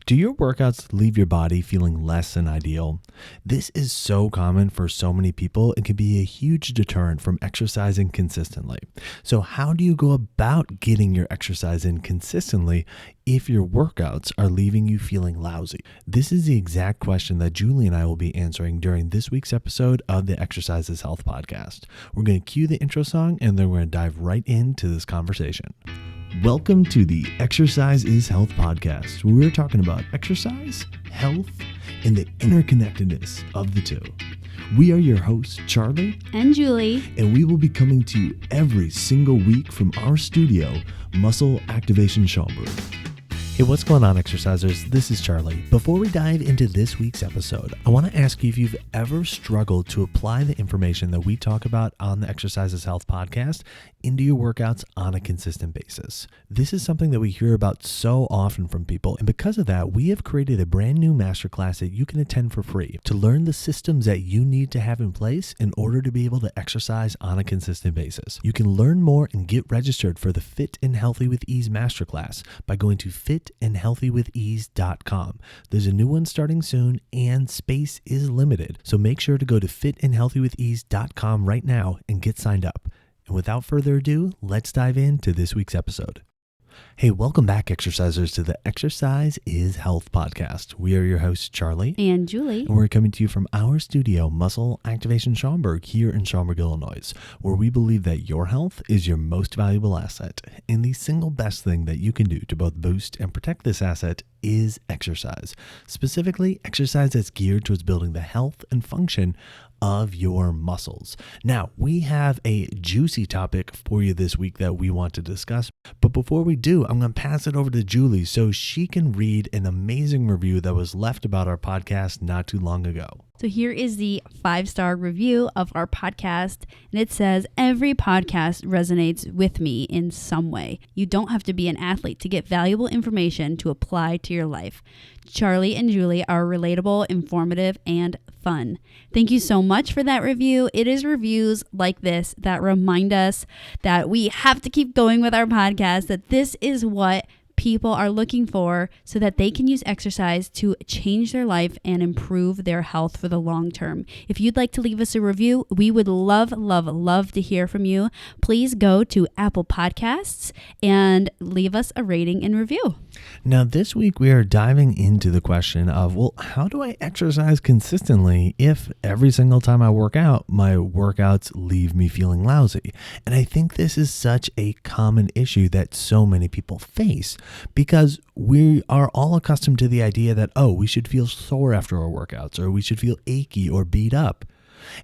Do your workouts leave your body feeling less than ideal? This is so common for so many people and can be a huge deterrent from exercising consistently. So how do you go about getting your exercise in consistently if your workouts are leaving you feeling lousy? This is the exact question that Julie and I will be answering during this week's episode of the Exercise is Health podcast. We're going to cue the intro song and then we're going to dive right into this conversation. Welcome to the Exercise is Health podcast, where we're talking about exercise, health, and the interconnectedness of the two. We are your hosts, Charlie and Julie, and we will be coming to you every single week from our studio, Muscle Activation Schaumburg. Hey, what's going on, exercisers? This is Charlie. Before we dive into this week's episode, I want to ask you if you've ever struggled to apply the information that we talk about on the Exercise is Health podcast into your workouts on a consistent basis. This is something that we hear about so often from people, and because of that, we have created a brand new masterclass that you can attend for free to learn the systems that you need to have in place in order to be able to exercise on a consistent basis. You can learn more and get registered for the Fit and Healthy with Ease masterclass by going to fitandhealthywithease.com. There's a new one starting soon and space is limited. So make sure to go to fitandhealthywithease.com right now and get signed up. And without further ado, let's dive into this week's episode. Hey, welcome back, exercisers, to the Exercise is Health podcast. We are your hosts, Charlie and Julie, and we're coming to you from our studio, Muscle Activation Schaumburg, here in Schaumburg, Illinois, where we believe that your health is your most valuable asset, and the single best thing that you can do to both boost and protect this asset is exercise. Specifically, exercise that's geared towards building the health and function of your muscles. Now, we have a juicy topic for you this week that we want to discuss. But before we do, I'm going to pass it over to Julie so she can read an amazing review that was left about our podcast not too long ago. So here is the 5-star review of our podcast, and it says, every podcast resonates with me in some way. You don't have to be an athlete to get valuable information to apply to your life. Charlie and Julie are relatable, informative, and fun. Thank you so much for that review. It is reviews like this that remind us that we have to keep going with our podcast, that this is what people are looking for so that they can use exercise to change their life and improve their health for the long term. If you'd like to leave us a review, we would love to hear from you. Please go to Apple Podcasts and leave us a rating and review. Now, this week we are diving into the question of, well, how do I exercise consistently if every single time I work out, my workouts leave me feeling lousy? And I think this is such a common issue that so many people face, because we are all accustomed to the idea that, oh, we should feel sore after our workouts, or we should feel achy or beat up.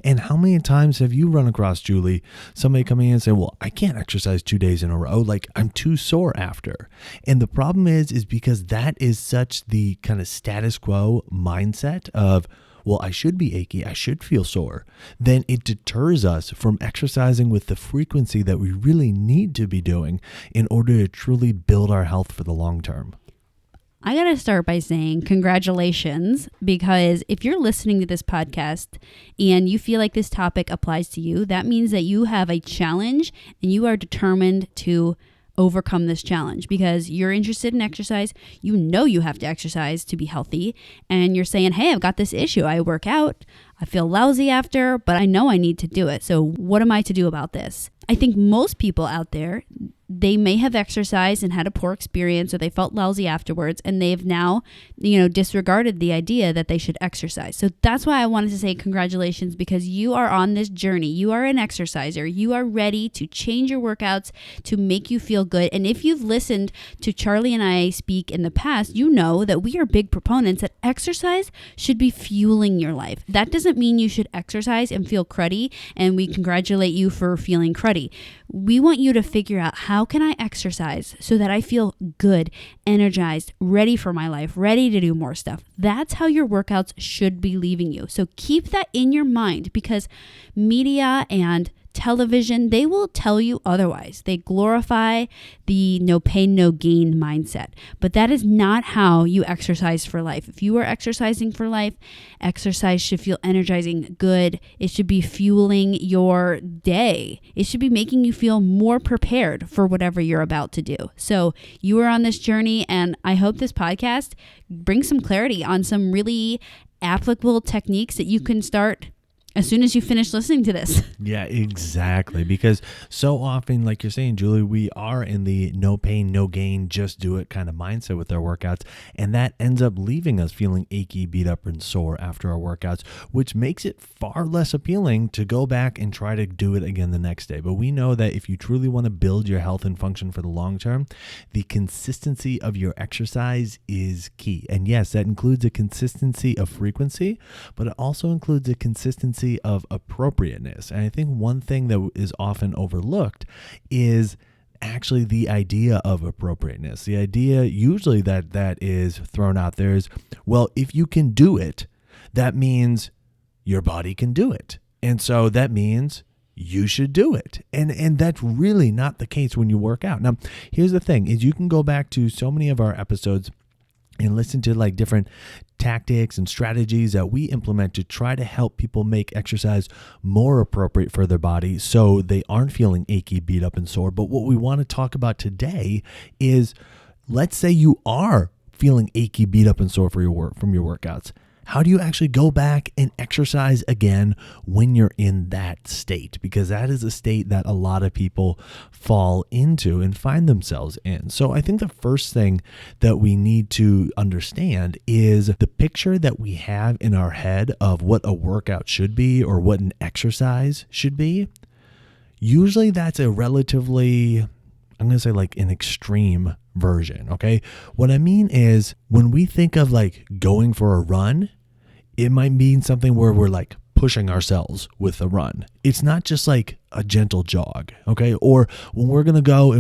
And how many times have you run across, Julie, somebody coming in and say, well, I can't exercise 2 days in a row, like I'm too sore after. And the problem is because that is such the kind of status quo mindset of, well, I should be achy, I should feel sore, then it deters us from exercising with the frequency that we really need to be doing in order to truly build our health for the long term. I got to start by saying congratulations, because if you're listening to this podcast and you feel like this topic applies to you, that means that you have a challenge and you are determined to overcome this challenge because you're interested in exercise. You know you have to exercise to be healthy, and you're saying, hey, I've got this issue. I work out, I feel lousy after, but I know I need to do it. So what am I to do about this? I think most people out there, they may have exercised and had a poor experience, or they felt lousy afterwards, and they've now, disregarded the idea that they should exercise. So that's why I wanted to say congratulations, because you are on this journey. You are an exerciser. You are ready to change your workouts to make you feel good. And if you've listened to Charlie and I speak in the past, you know that we are big proponents that exercise should be fueling your life. That doesn't mean you should exercise and feel cruddy, and we congratulate you for feeling cruddy. We want you to figure out, how can I exercise so that I feel good, energized, ready for my life, ready to do more stuff? That's how your workouts should be leaving you. So keep that in your mind, because media and television, they will tell you otherwise. They glorify the no pain, no gain mindset. But that is not how you exercise for life. If you are exercising for life, exercise should feel energizing, good. It should be fueling your day. It should be making you feel more prepared for whatever you're about to do. So you are on this journey, and I hope this podcast brings some clarity on some really applicable techniques that you can start as soon as you finish listening to this. Yeah, exactly. Because so often, like you're saying, Julie, we are in the no pain, no gain, just do it kind of mindset with our workouts. And that ends up leaving us feeling achy, beat up, and sore after our workouts, which makes it far less appealing to go back and try to do it again the next day. But we know that if you truly want to build your health and function for the long term, the consistency of your exercise is key. And yes, that includes a consistency of frequency, but it also includes a consistency of appropriateness. And I think one thing that is often overlooked is actually the idea of appropriateness. The idea usually that is thrown out there is, well, if you can do it, that means your body can do it. And so that means you should do it. And that's really not the case when you work out. Now, here's the thing is you can go back to so many of our episodes and listen to like different tactics and strategies that we implement to try to help people make exercise more appropriate for their body so they aren't feeling achy, beat up, and sore. But what we want to talk about today is, let's say you are feeling achy, beat up, and sore from your workouts. How do you actually go back and exercise again when you're in that state? Because that is a state that a lot of people fall into and find themselves in. So I think the first thing that we need to understand is the picture that we have in our head of what a workout should be or what an exercise should be. Usually that's a relatively, I'm going to say like an extreme version. Okay. What I mean is when we think of like going for a run, it might mean something where we're like pushing ourselves with a run. It's not just like a gentle jog. Okay. Or when we're going to go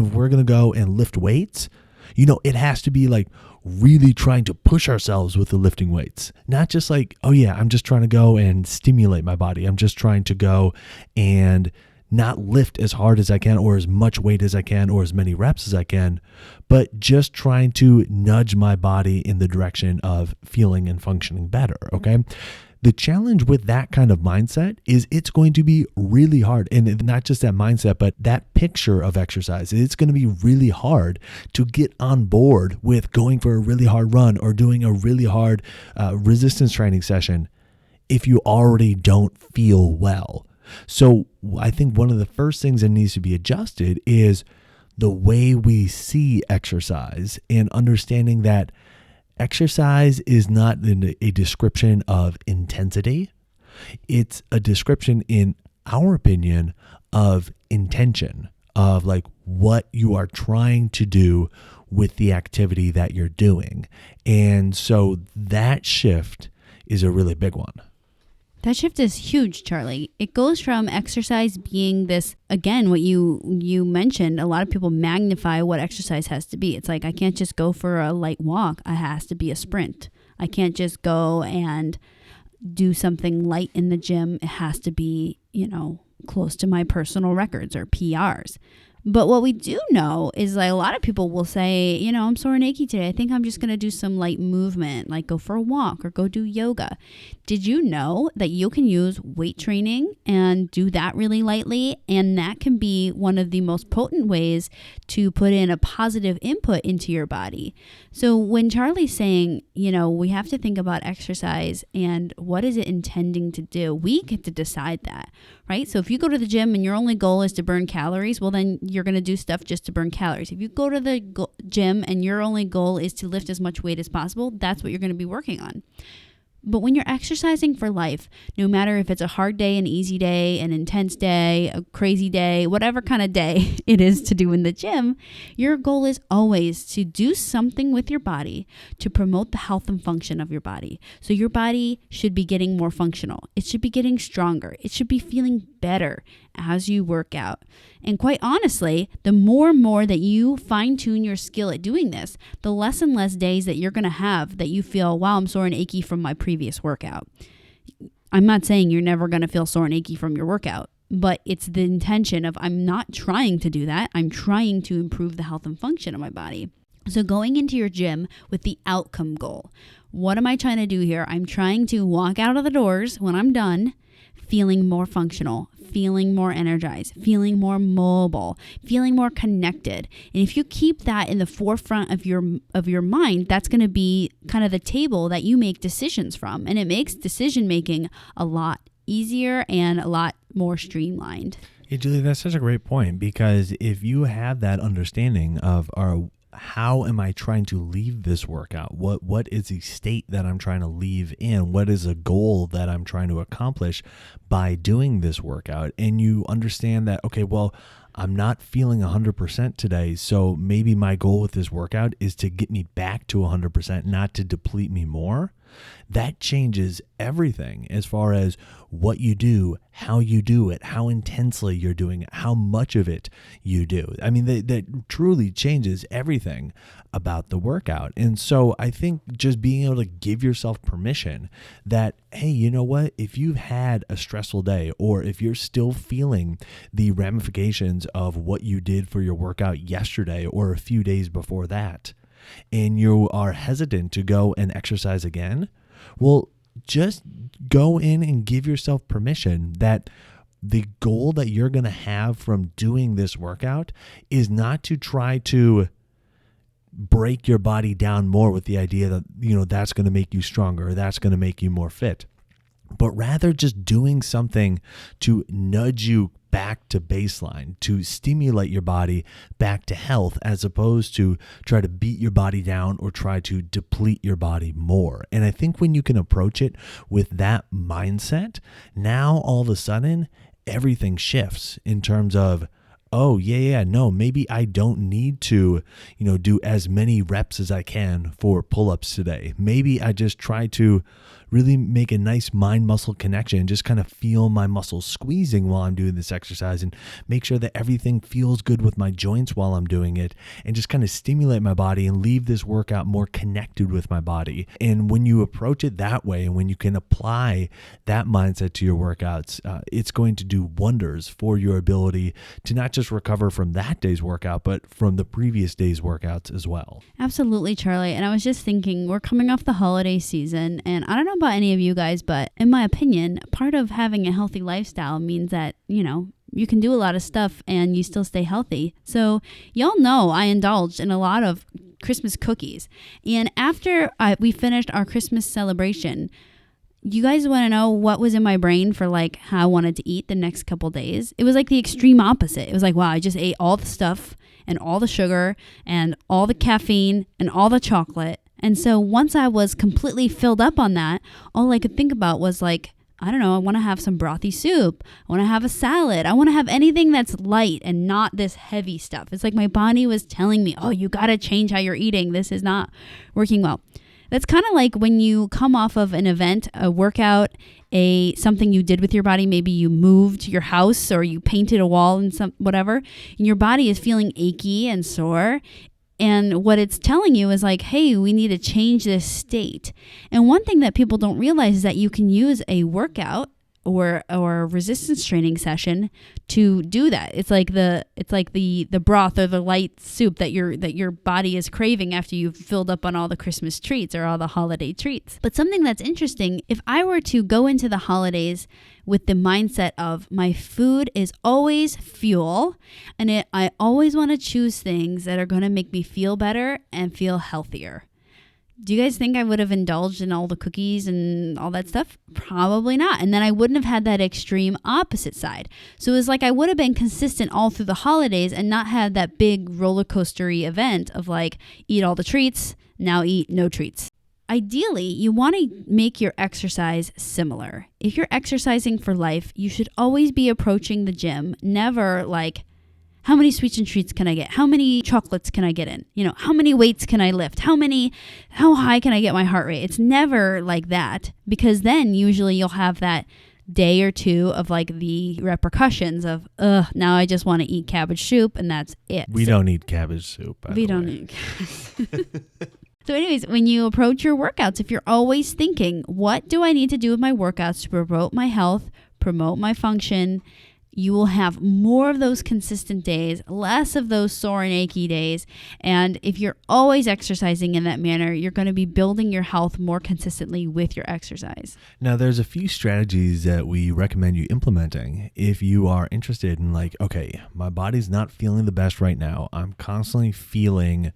and lift weights, it has to be like really trying to push ourselves with the lifting weights, not just like, oh yeah, I'm just trying to go and stimulate my body. I'm just trying to go and not lift as hard as I can or as much weight as I can or as many reps as I can, but just trying to nudge my body in the direction of feeling and functioning better, okay? The challenge with that kind of mindset is it's going to be really hard. And not just that mindset, but that picture of exercise. It's going to be really hard to get on board with going for a really hard run or doing a really hard resistance training session if you already don't feel well. So I think one of the first things that needs to be adjusted is the way we see exercise and understanding that exercise is not a description of intensity. It's a description, in our opinion, of intention, of like what you are trying to do with the activity that you're doing. And so that shift is a really big one. That shift is huge, Charlie. It goes from exercise being this, again, what you mentioned, a lot of people magnify what exercise has to be. It's like, I can't just go for a light walk. It has to be a sprint. I can't just go and do something light in the gym. It has to be, close to my personal records or PRs. But what we do know is like a lot of people will say, I'm sore and achy today. I think I'm just going to do some light movement, like go for a walk or go do yoga. Did you know that you can use weight training and do that really lightly? And that can be one of the most potent ways to put in a positive input into your body. So when Charlie's saying, we have to think about exercise and what is it intending to do, we get to decide that, right? So if you go to the gym and your only goal is to burn calories, well, then you're going to do stuff just to burn calories. If you go to the gym and your only goal is to lift as much weight as possible, that's what you're going to be working on. But when you're exercising for life, no matter if it's a hard day, an easy day, an intense day, a crazy day, whatever kind of day it is to do in the gym, your goal is always to do something with your body to promote the health and function of your body. So your body should be getting more functional. It should be getting stronger. It should be feeling better as you work out. And quite honestly, the more and more that you fine-tune your skill at doing this, the less and less days that you're going to have that you feel, wow, I'm sore and achy from my previous workout. I'm not saying you're never going to feel sore and achy from your workout, but it's the intention of I'm not trying to do that. I'm trying to improve the health and function of my body. So going into your gym with the outcome goal. What am I trying to do here? I'm trying to walk out of the doors when I'm done feeling more functional, feeling more energized, feeling more mobile, feeling more connected. And if you keep that in the forefront of your mind, that's going to be kind of the table that you make decisions from. And it makes decision making a lot easier and a lot more streamlined. Hey, Julie, that's such a great point, because if you have that understanding of how am I trying to leave this workout? What is the state that I'm trying to leave in? What is a goal that I'm trying to accomplish by doing this workout? And you understand that, okay, well, I'm not feeling 100% today, so maybe my goal with this workout is to get me back to 100%, not to deplete me more. That changes everything as far as what you do, how you do it, how intensely you're doing it, how much of it you do. I mean, that truly changes everything about the workout. And so I think just being able to give yourself permission that, hey, you know what? If you've had a stressful day, or if you're still feeling the ramifications of what you did for your workout yesterday or a few days before that, and you are hesitant to go and exercise again, well, just go in and give yourself permission that the goal that you're going to have from doing this workout is not to try to break your body down more with the idea that, that's going to make you stronger, or that's going to make you more fit, but rather just doing something to nudge you back to baseline, to stimulate your body back to health, as opposed to try to beat your body down or try to deplete your body more. And I think when you can approach it with that mindset, now all of a sudden everything shifts in terms of, oh, no, maybe I don't need to, do as many reps as I can for pull-ups today. Maybe I just try to really make a nice mind-muscle connection, just kind of feel my muscles squeezing while I'm doing this exercise, and make sure that everything feels good with my joints while I'm doing it, and just kind of stimulate my body and leave this workout more connected with my body. And when you approach it that way, and when you can apply that mindset to your workouts, it's going to do wonders for your ability to not just recover from that day's workout, but from the previous day's workouts as well. Absolutely, Charlie. And I was just thinking, we're coming off the holiday season, and I don't know about any of you guys, but in my opinion, part of having a healthy lifestyle means that, you can do a lot of stuff and you still stay healthy. So y'all know I indulged in a lot of Christmas cookies. And after we finished our Christmas celebration, you guys want to know what was in my brain for how I wanted to eat the next couple days? It was like the extreme opposite. It was like, wow, I just ate all the stuff and all the sugar and all the caffeine and all the chocolate. And so once I was completely filled up on that, all I could think about was I don't know, I want to have some brothy soup. I want to have a salad. I want to have anything that's light and not this heavy stuff. It's like my body was telling me, oh, you got to change how you're eating. This is not working well. That's kind of like when you come off of an event, a workout, something you did with your body. Maybe you moved your house or you painted a wall and whatever, and your body is feeling achy and sore. And what it's telling you is hey, we need to change this state. And one thing that people don't realize is that you can use a workout or a resistance training session to do that. It's like the broth or the light soup that your body is craving after you've filled up on all the Christmas treats or all the holiday treats. But something that's interesting, if I were to go into the holidays with the mindset of my food is always fuel, and I always want to choose things that are going to make me feel better and feel healthier. Do you guys think I would have indulged in all the cookies and all that stuff? Probably not. And then I wouldn't have had that extreme opposite side. So it was I would have been consistent all through the holidays and not had that big roller coastery event of eat all the treats, now eat no treats. Ideally, you want to make your exercise similar. If you're exercising for life, you should always be approaching the gym, never how many sweets and treats can I get? How many chocolates can I get in? How many weights can I lift? How high can I get my heart rate? It's never like that, because then usually you'll have that day or two of the repercussions of, now I just want to eat cabbage soup and that's it. We don't eat cabbage soup. We don't eat cabbage. So anyways, when you approach your workouts, if you're always thinking, what do I need to do with my workouts to promote my health, promote my function, you will have more of those consistent days, less of those sore and achy days. And if you're always exercising in that manner, you're going to be building your health more consistently with your exercise. Now, there's a few strategies that we recommend you implementing if you are interested in like, okay, my body's not feeling the best right now. I'm constantly feeling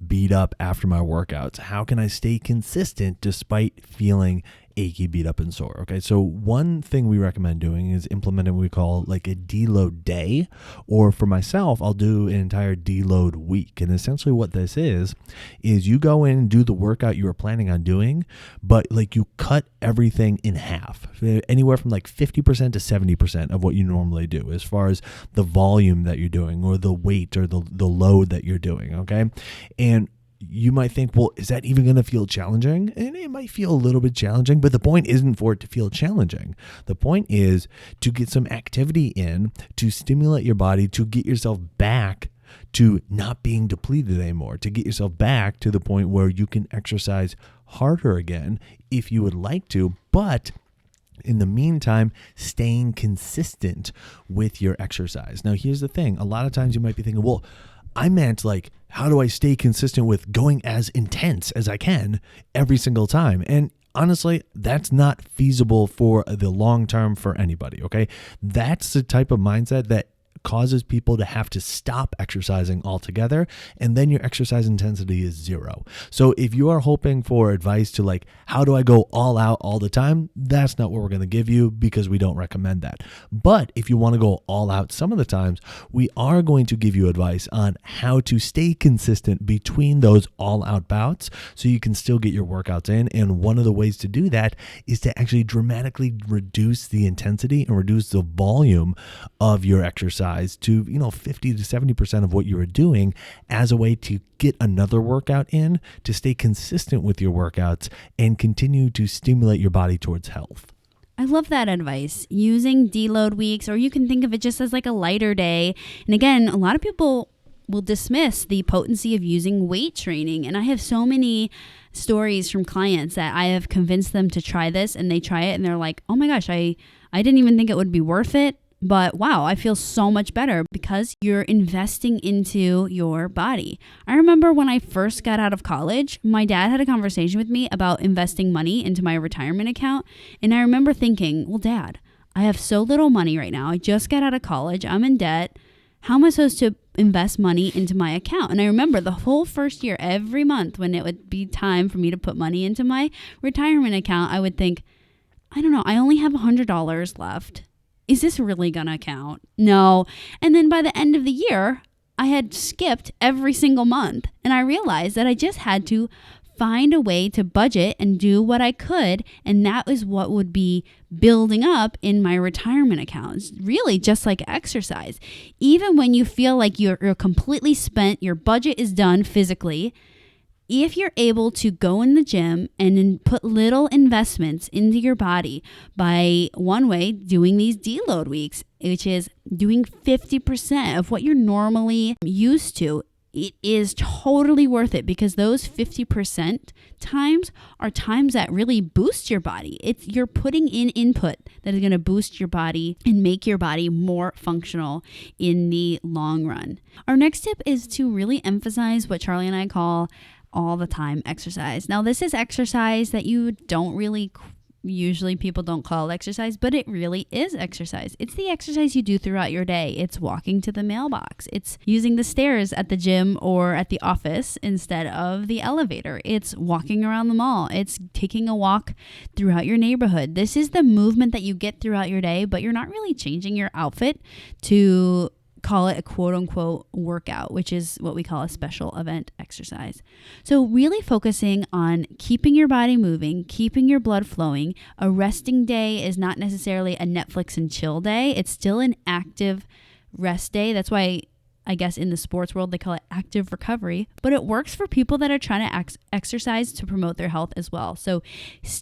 beat up after my workouts. How can I stay consistent despite feeling achy, beat up, and sore? Okay, so one thing we recommend doing is implementing what we call like a deload day, or for myself, I'll do an entire deload week. And essentially what this is you go in and do the workout you were planning on doing, but like you cut everything in half, anywhere from like 50% to 70% of what you normally do as far as the volume that you're doing or the weight or the load that you're doing, okay? And you might think, well, is that even going to feel challenging? And it might feel a little bit challenging, but the point isn't for it to feel challenging. The point is to get some activity in, to stimulate your body, to get yourself back to not being depleted anymore, to get yourself back to the point where you can exercise harder again if you would like to, but in the meantime, staying consistent with your exercise. Now, here's the thing. A lot of times you might be thinking, well, I meant like, how do I stay consistent with going as intense as I can every single time? And honestly, that's not feasible for the long term for anybody, okay? That's the type of mindset that causes people to have to stop exercising altogether, and then your exercise intensity is zero. So if you are hoping for advice to like, how do I go all out all the time? That's not what we're going to give you because we don't recommend that. But if you want to go all out some of the times, we are going to give you advice on how to stay consistent between those all out bouts so you can still get your workouts in. And one of the ways to do that is to actually dramatically reduce the intensity and reduce the volume of your exercise to 50 to 70% of what you were doing as a way to get another workout in, to stay consistent with your workouts and continue to stimulate your body towards health. I love that advice, using deload weeks, or you can think of it just as like a lighter day. And again, a lot of people will dismiss the potency of using weight training. And I have so many stories from clients that I have convinced them to try this, and they try it and they're like, oh my gosh, I didn't even think it would be worth it. But wow, I feel so much better because you're investing into your body. I remember when I first got out of college, my dad had a conversation with me about investing money into my retirement account. And I remember thinking, well, Dad, I have so little money right now. I just got out of college. I'm in debt. How am I supposed to invest money into my account? And I remember the whole first year, every month when it would be time for me to put money into my retirement account, I would think, I don't know, I only have $100 left. Is this really going to count? No. And then by the end of the year, I had skipped every single month. And I realized that I just had to find a way to budget and do what I could. And that is what would be building up in my retirement accounts. Really just like exercise. Even when you feel like you're completely spent, your budget is done physically, if you're able to go in the gym and then put little investments into your body by one way doing these deload weeks, which is doing 50% of what you're normally used to, it is totally worth it because those 50% times are times that really boost your body. You're putting in input that is going to boost your body and make your body more functional in the long run. Our next tip is to really emphasize what Charlie and I call all the time exercise. Now, this is exercise that you don't really, usually people don't call exercise, but it really is exercise. It's the exercise you do throughout your day. It's walking to the mailbox. It's using the stairs at the gym or at the office instead of the elevator. It's walking around the mall. It's taking a walk throughout your neighborhood. This is the movement that you get throughout your day, but you're not really changing your outfit to call it a quote unquote workout, which is what we call a special event exercise. So really focusing on keeping your body moving, keeping your blood flowing. A resting day is not necessarily a Netflix and chill day. It's still an active rest day. That's why I guess in the sports world, they call it active recovery, but it works for people that are trying to exercise to promote their health as well. So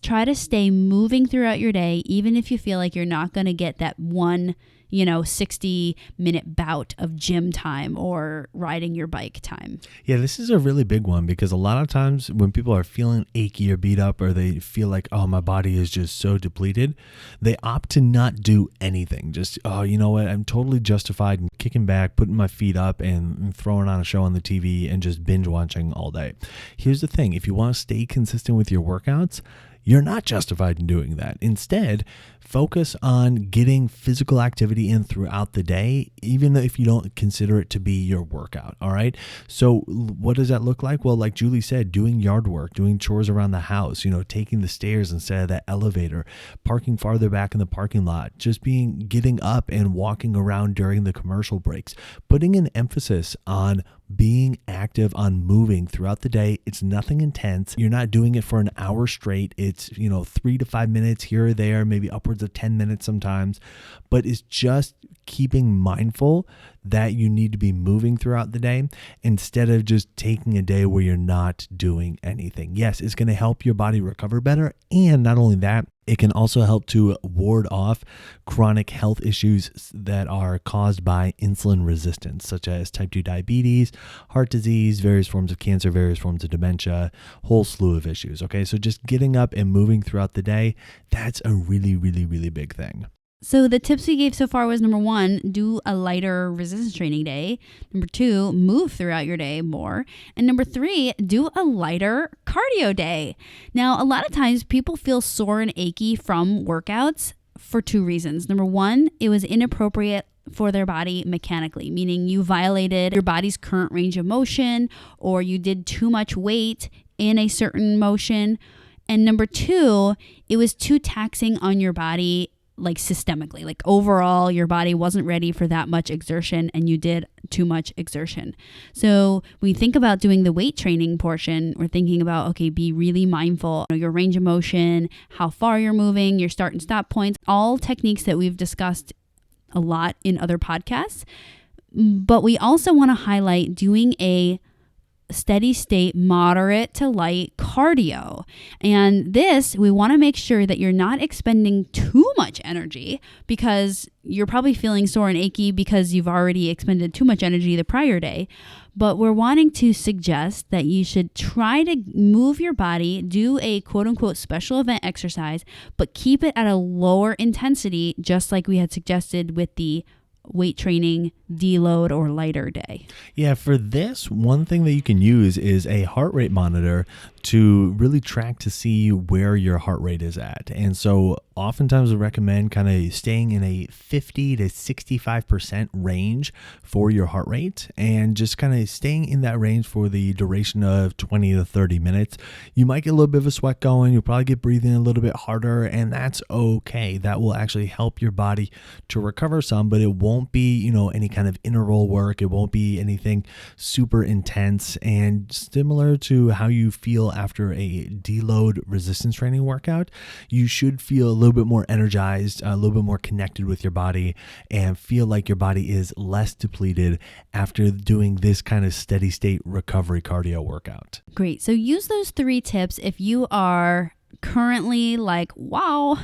try to stay moving throughout your day, even if you feel like you're not going to get that one 60-minute bout of gym time or riding your bike time. Yeah, this is a really big one because a lot of times when people are feeling achy or beat up, or they feel like, oh, my body is just so depleted, they opt to not do anything. Just, oh, you know what? I'm totally justified in kicking back, putting my feet up and throwing on a show on the TV and just binge watching all day. Here's the thing. If you want to stay consistent with your workouts, you're not justified in doing that. Instead, focus on getting physical activity in throughout the day, even if you don't consider it to be your workout. All right. So what does that look like? Well, like Julie said, doing yard work, doing chores around the house, taking the stairs instead of that elevator, parking farther back in the parking lot, just getting up and walking around during the commercial breaks, putting an emphasis on being active, on moving throughout the day. It's nothing intense. You're not doing it for an hour straight. It's, 3 to 5 minutes here or there, maybe upwards of 10 minutes sometimes, but it's just keeping mindful that you need to be moving throughout the day instead of just taking a day where you're not doing anything. Yes, it's going to help your body recover better. And not only that, it can also help to ward off chronic health issues that are caused by insulin resistance, such as type 2 diabetes, heart disease, various forms of cancer, various forms of dementia, whole slew of issues. Okay, so just getting up and moving throughout the day, that's a really, really, really big thing. So the tips we gave so far was, number 1, do a lighter resistance training day. Number 2, move throughout your day more. And number 3, do a lighter cardio day. Now, a lot of times people feel sore and achy from workouts for 2 reasons. Number 1, it was inappropriate for their body mechanically, meaning you violated your body's current range of motion, or you did too much weight in a certain motion. And number 2, it was too taxing on your body, like systemically, like overall your body wasn't ready for that much exertion and you did too much exertion. So when we think about doing the weight training portion, we're thinking about, okay, be really mindful of your range of motion, how far you're moving, your start and stop points, all techniques that we've discussed a lot in other podcasts. But we also want to highlight doing a steady state, moderate to light cardio. And this, we want to make sure that you're not expending too much energy, because you're probably feeling sore and achy because you've already expended too much energy the prior day. But we're wanting to suggest that you should try to move your body, do a quote unquote special event exercise, but keep it at a lower intensity, just like we had suggested with the weight training deload or lighter day. Yeah, for this, one thing that you can use is a heart rate monitor to really track to see where your heart rate is at. And so oftentimes I recommend kind of staying in a 50 to 65% range for your heart rate, and just kind of staying in that range for the duration of 20 to 30 minutes. You might get a little bit of a sweat going. You'll probably get breathing a little bit harder, and that's okay. That will actually help your body to recover some, but it won't be, any kind of interval work. It won't be anything super intense. And similar to how you feel after a deload resistance training workout, you should feel a little bit more energized, a little bit more connected with your body, and feel like your body is less depleted after doing this kind of steady state recovery cardio workout. Great. So use those 3 tips if you are currently like, wow,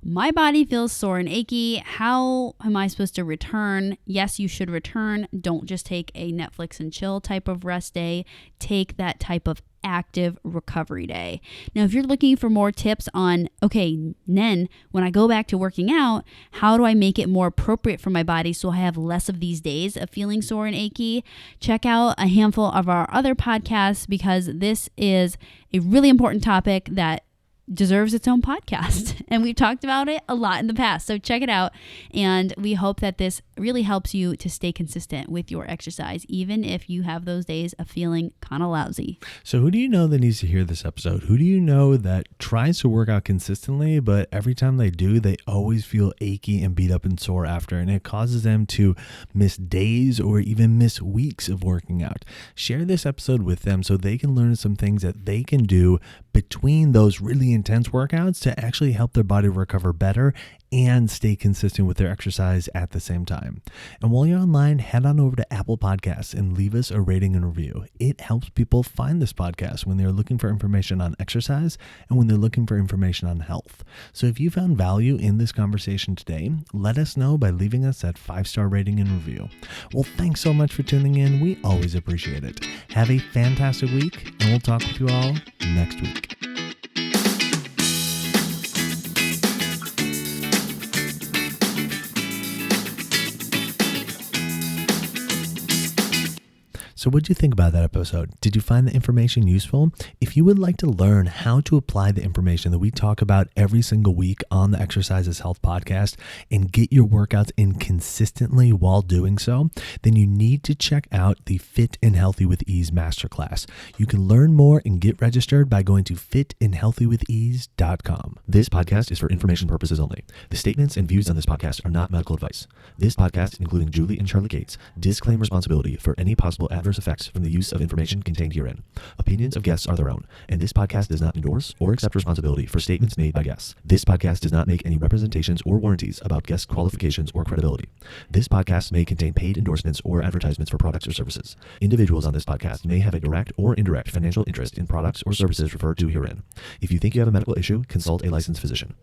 my body feels sore and achy. How am I supposed to return? Yes, you should return. Don't just take a Netflix and chill type of rest day. Take that type of active recovery day. Now, if you're looking for more tips on, okay, then when I go back to working out, how do I make it more appropriate for my body so I have less of these days of feeling sore and achy? Check out a handful of our other podcasts, because this is a really important topic that deserves its own podcast. And we've talked about it a lot in the past. So check it out. And we hope that this really helps you to stay consistent with your exercise, even if you have those days of feeling kind of lousy. So who do you know that needs to hear this episode? Who do you know that tries to work out consistently, but every time they do, they always feel achy and beat up and sore after, and it causes them to miss days or even miss weeks of working out? Share this episode with them so they can learn some things that they can do between those really intense workouts to actually help their body recover better and stay consistent with their exercise at the same time. And while you're online, head on over to Apple Podcasts and leave us a rating and review. It helps people find this podcast when they're looking for information on exercise and when they're looking for information on health. So if you found value in this conversation today, let us know by leaving us that 5-star rating and review. Well, thanks so much for tuning in. We always appreciate it. Have a fantastic week, and we'll talk with you all next week. So what did you think about that episode? Did you find the information useful? If you would like to learn how to apply the information that we talk about every single week on the Exercise is Health podcast and get your workouts in consistently while doing so, then you need to check out the Fit and Healthy with Ease Masterclass. You can learn more and get registered by going to fitandhealthywithease.com. This podcast is for information purposes only. The statements and views on this podcast are not medical advice. This podcast, including Julie and Charlie Gates, disclaim responsibility for any possible adverse effects from the use of information contained herein. Opinions of guests are their own, and this podcast does not endorse or accept responsibility for statements made by guests. This podcast does not make any representations or warranties about guest qualifications or credibility. This podcast may contain paid endorsements or advertisements for products or services. Individuals on this podcast may have a direct or indirect financial interest in products or services referred to herein. If you think you have a medical issue, consult a licensed physician.